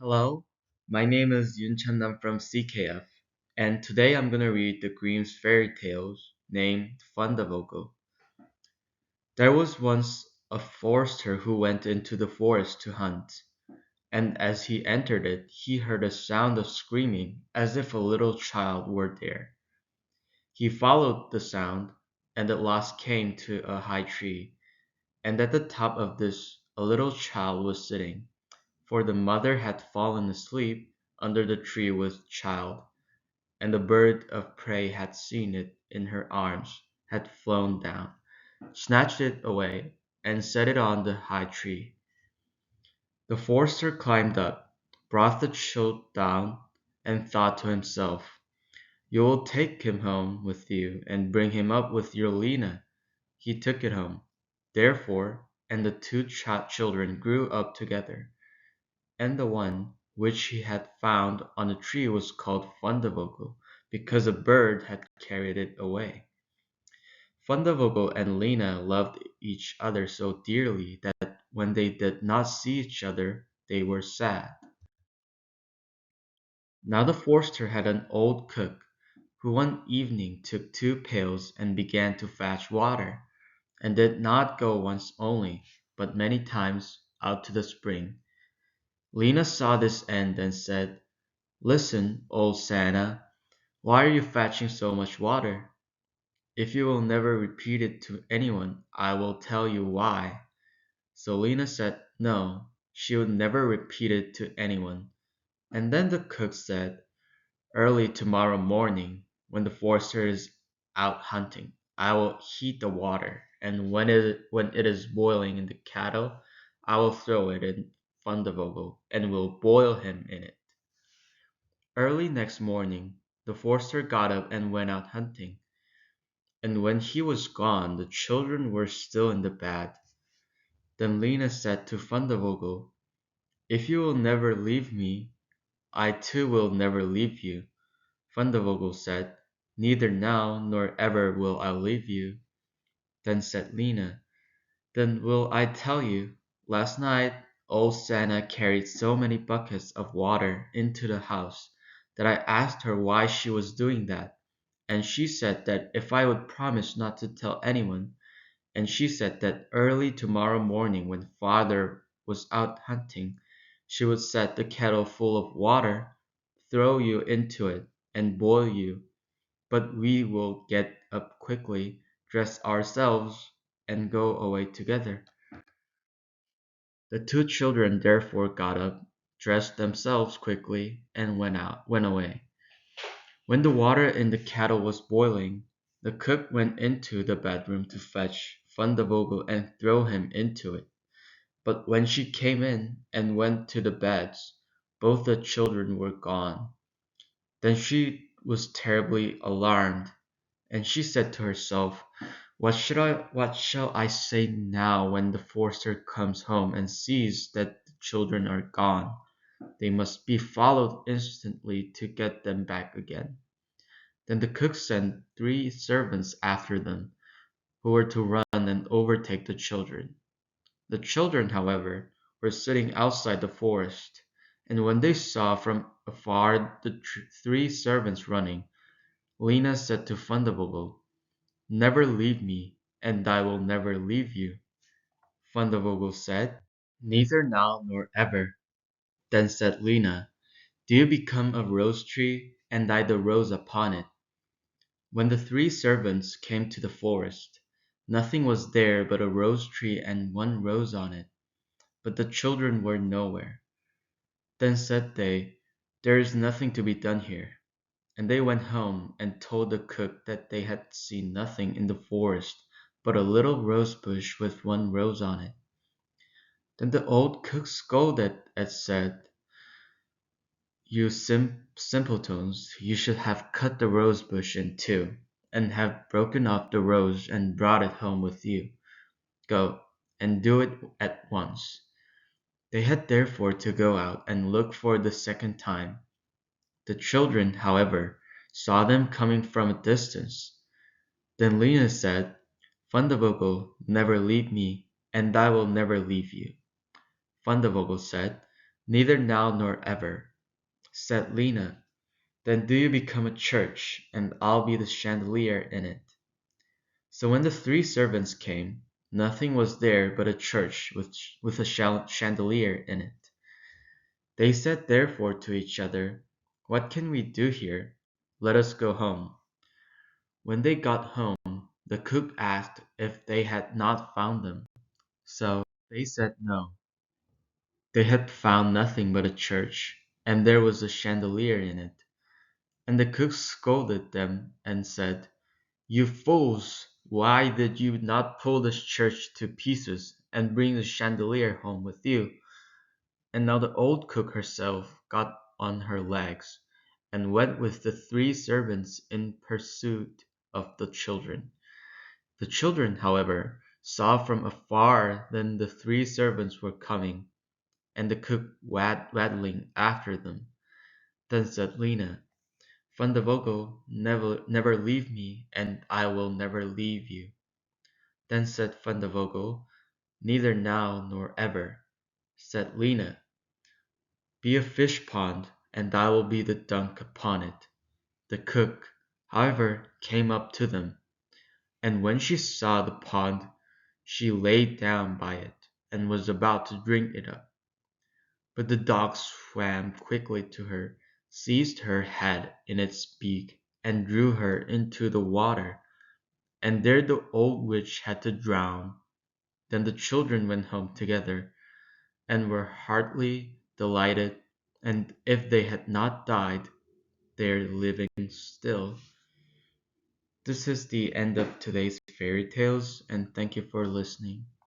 Hello, my name is Yun Chan. I'm from CKF, and today I'm gonna read the Grimm's fairy tales named Fundevogel. There was once a forester who went into the forest to hunt, and as he entered it, he heard a sound of screaming as if a little child were there. He followed the sound, and at last came to a high tree, and at the top of this a little child was sitting, for the mother had fallen asleep under the tree with child, and the bird of prey had seen it in her arms, had flown down, snatched it away, and set it on the high tree. The forester climbed up, brought the child down, and thought to himself, "You will take him home with you and bring him up with your Lena." He took it home, therefore, and the two children grew up together, and the one which he had found on the tree was called Fundevogel, because a bird had carried it away. Fundevogel and Lena loved each other so dearly that when they did not see each other, they were sad. Now the forester had an old cook, who one evening took two pails and began to fetch water, and did not go once only, but many times, out to the spring. Lena saw this end and said, "Listen, old Santa, why are you fetching so much water? If you will never repeat it to anyone, I will tell you why." So Lena said no, she would never repeat it to anyone. And then the cook said, "Early tomorrow morning, when the forester is out hunting, I will heat the water, and when it is boiling in the kettle, I will throw it in Fundevogel, and will boil him in it." Early next morning the forester got up and went out hunting, and when he was gone the children were still in the bed. Then Lena said to Fundevogel, "If you will never leave me, I too will never leave you." Fundevogel said, "Neither now nor ever will I leave you." Then said Lena, "Then will I tell you. Last night old Santa carried so many buckets of water into the house that I asked her why she was doing that, and she said that if I would promise not to tell anyone, and she said that early tomorrow morning when father was out hunting, she would set the kettle full of water, throw you into it, and boil you, but we will get up quickly, dress ourselves, and go away together." The two children therefore got up, dressed themselves quickly, and went away. When the water in the kettle was boiling, the cook went into the bedroom to fetch Fundevogel and throw him into it. But when she came in and went to the beds, both the children were gone. Then she was terribly alarmed, and she said to herself, what shall I say now when the forester comes home and sees that the children are gone? They must be followed instantly to get them back again." Then the cook sent three servants after them, who were to run and overtake the children. The children, however, were sitting outside the forest, and when they saw from afar the three servants running, Lena said to Fundevogel, "Never leave me, and I will never leave you." Fundevogel said, "Neither now nor ever." Then said Lena, "Do you become a rose tree, and I the rose upon it." When the three servants came to the forest, nothing was there but a rose tree and one rose on it, but the children were nowhere. Then said they, "There is nothing to be done here." And they went home and told the cook that they had seen nothing in the forest but a little rose bush with one rose on it. Then the old cook scolded and said, "You simpletons, you should have cut the rose bush in two, and have broken off the rose and brought it home with you. Go, and do it at once." They had therefore to go out and look for the second time. The children, however, saw them coming from a distance. Then Lena said, "Fundevogel, never leave me, and I will never leave you." Fundevogel said, Neither now nor ever, said Lena. Then do you become a church, and I'll be the chandelier in it. So when the three servants came, nothing was there but a church with a chandelier in it. They said therefore to each other, what can we do here? Let us go home. When they got home, the cook asked if they had not found them. So they said no. They had found nothing but a church, and there was a chandelier in it. And the cook scolded them and said, you fools, why did you not pull the church to pieces and bring the chandelier home with you? And now the old cook herself got on her legs, and went with the three servants in pursuit of the children. The children, however, saw from afar that the three servants were coming, and the cook waddling after them. Then said Lena, Van de Vogel, never leave me, and I will never leave you. Then said Van de Vogel, neither now nor ever. Said Lena, be a fish pond, and I will be the dunk upon it. The cook, however, came up to them, and when she saw the pond, she lay down by it, and was about to drink it up. But the dog swam quickly to her, seized her head in its beak, and drew her into the water, and there the old witch had to drown. Then the children went home together, and were heartily delighted, and if they had not died, they're living still. This is the end of today's fairy tales, and thank you for listening.